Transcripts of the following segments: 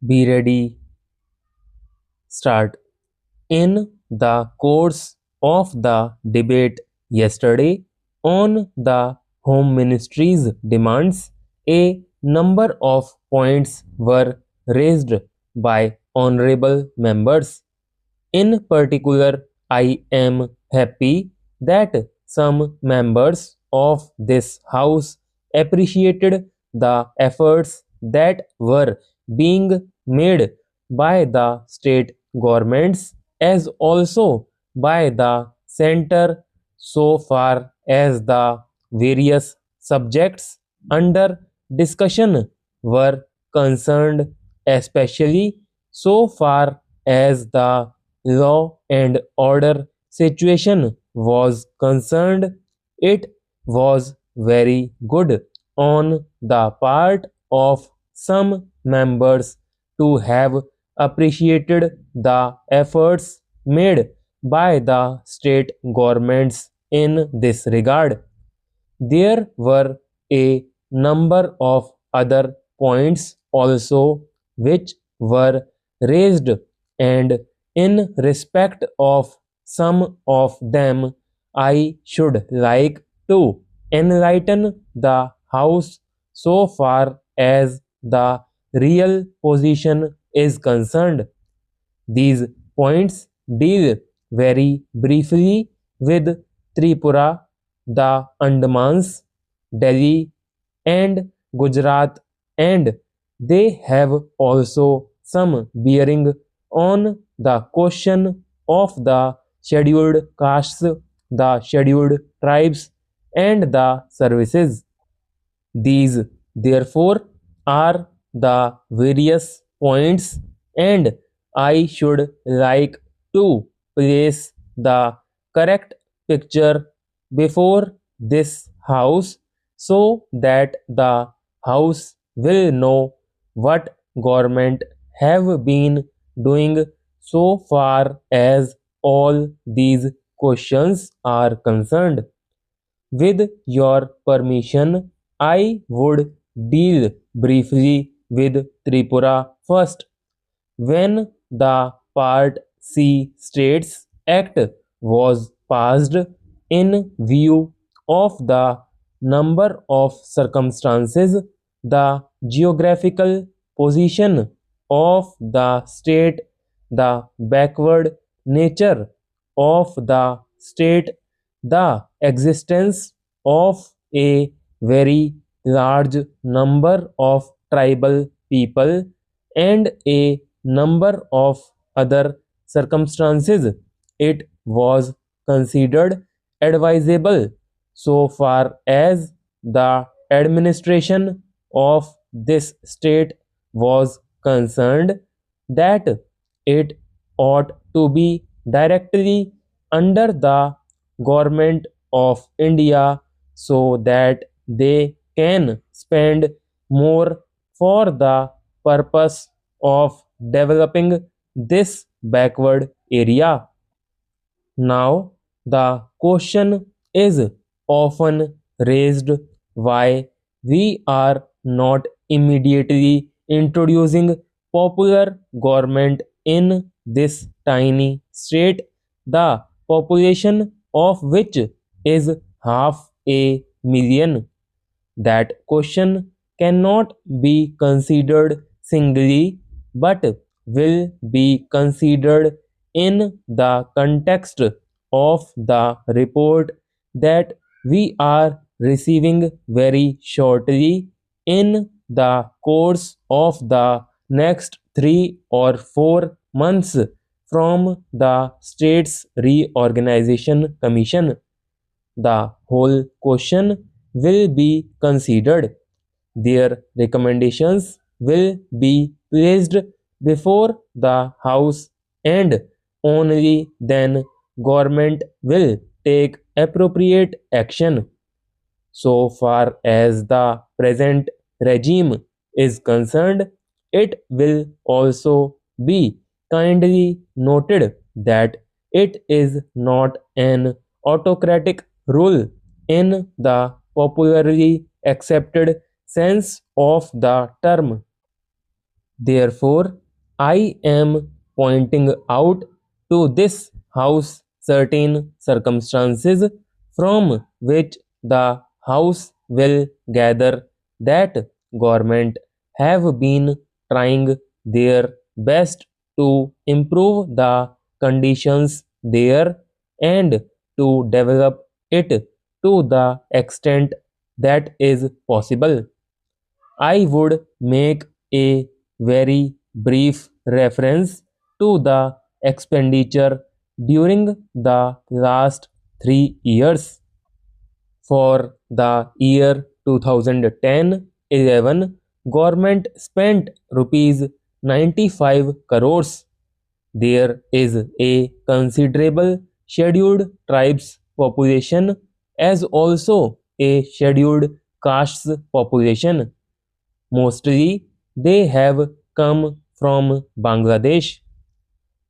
Be ready, start. In the course of the debate yesterday on the Home Ministry's demands, a number of points were raised by honorable members. In particular, I am happy that some members of this House appreciated the efforts that were being made by the state governments as also by the center so far as the various subjects under discussion were concerned, especially so far as the law and order situation was concerned. It was very good on the part of some members to have appreciated the efforts made by the state governments in this regard. There were a number of other points also which were raised, and in respect of some of them, I should like to enlighten the House so far as the real position is concerned. These points deal very briefly with Tripura, the Andamans, Delhi, and Gujarat, and they have also some bearing on the question of the scheduled castes, the scheduled tribes, and the services. These, therefore, are the various points, and I should like to place the correct picture before this house so that the house will know what government have been doing so far as all these questions are concerned. With your permission, I would deal briefly with Tripura first. When the Part C States Act was passed, in view of the number of circumstances, the geographical position of the state, the backward nature of the state, the existence of a very large number of tribal people, and a number of other circumstances, it was considered advisable so far as the administration of this state was concerned that it ought to be directly under the government of India so that they can spend more for the purpose of developing this backward area. Now, the question is often raised why we are not immediately introducing popular government in this tiny state, the population of which is half a million. That question cannot be considered singly but will be considered in the context of the report that we are receiving very shortly in the course of the next 3 or 4 months from the States Reorganization Commission. The whole question will be considered. Their recommendations will be placed before the House, and only then government will take appropriate action. So far as the present regime is concerned, it will also be kindly noted that it is not an autocratic rule in the popularly accepted sense of the term. Therefore, I am pointing out to this House certain circumstances from which the House will gather that government have been trying their best to improve the conditions there and to develop it to the extent that is possible. I would make a very brief reference to the expenditure during the last 3 years. For the year 2010-11, government spent rupees 95 crores. There is a considerable scheduled tribes population as also a scheduled castes population. Mostly they have come from Bangladesh.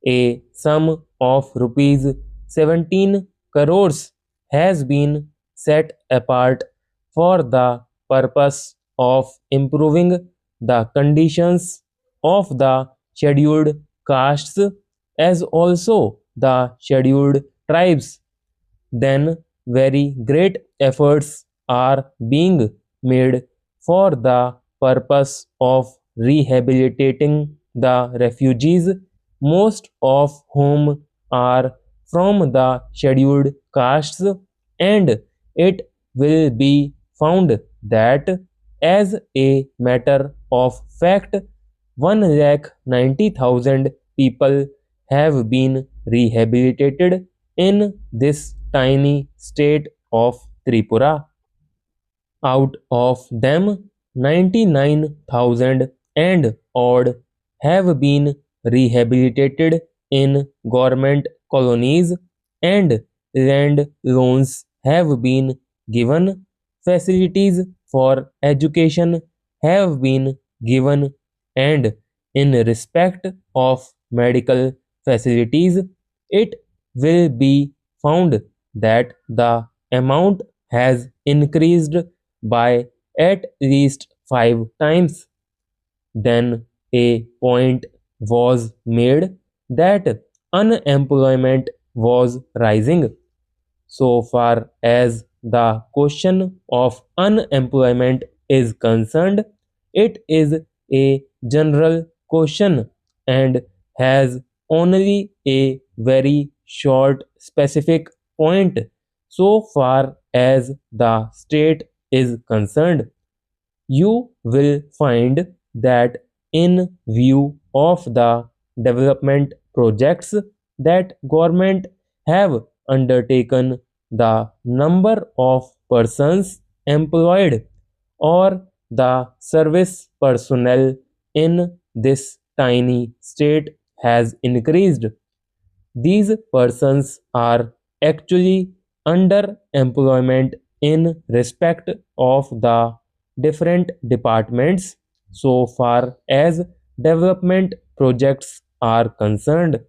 A sum of rupees 17 crores has been set apart for the purpose of improving the conditions of the scheduled castes as also the scheduled tribes. Then very great efforts are being made for the purpose of rehabilitating the refugees, most of whom are from the scheduled castes, and it will be found that as a matter of fact 1,90,000 people have been rehabilitated in this tiny state of Tripura. Out of them, 99,000 and odd have been rehabilitated in government colonies, and land loans have been given. Facilities for education have been given, and in respect of medical facilities, it will be found that the amount has increased by at least 5 times. Then a point was made that unemployment was rising. So far as the question of unemployment is concerned, it is a general question and has only a very short specific point so far as the state is concerned. You will find that in view of the development projects that government have undertaken, the number of persons employed or the service personnel in this tiny state has increased. These persons are actually under employment in respect of the different departments so far as development projects are concerned.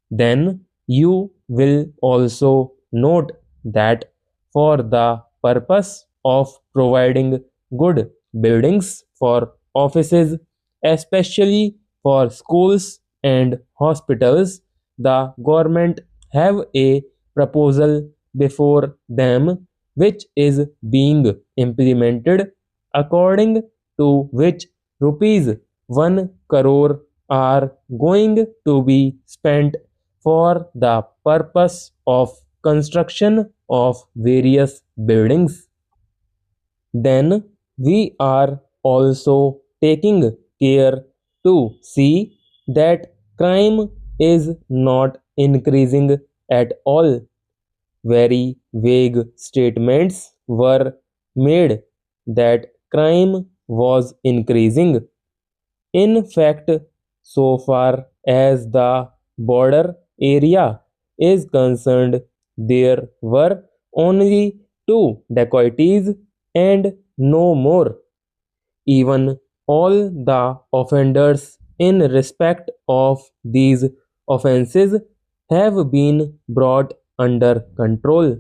Then you will also note that for the purpose of providing good buildings for offices, especially for schools and hospitals, the government have a proposal before them which is being implemented, according to which rupees 1 crore are going to be spent for the purpose of construction of various buildings. Then we are also taking care to see that crime is not increasing at all. Very vague statements were made that crime was increasing. In fact, so far as the border area is concerned, there were only two dacoities and no more. Even all the offenders in respect of these offences have been brought under control.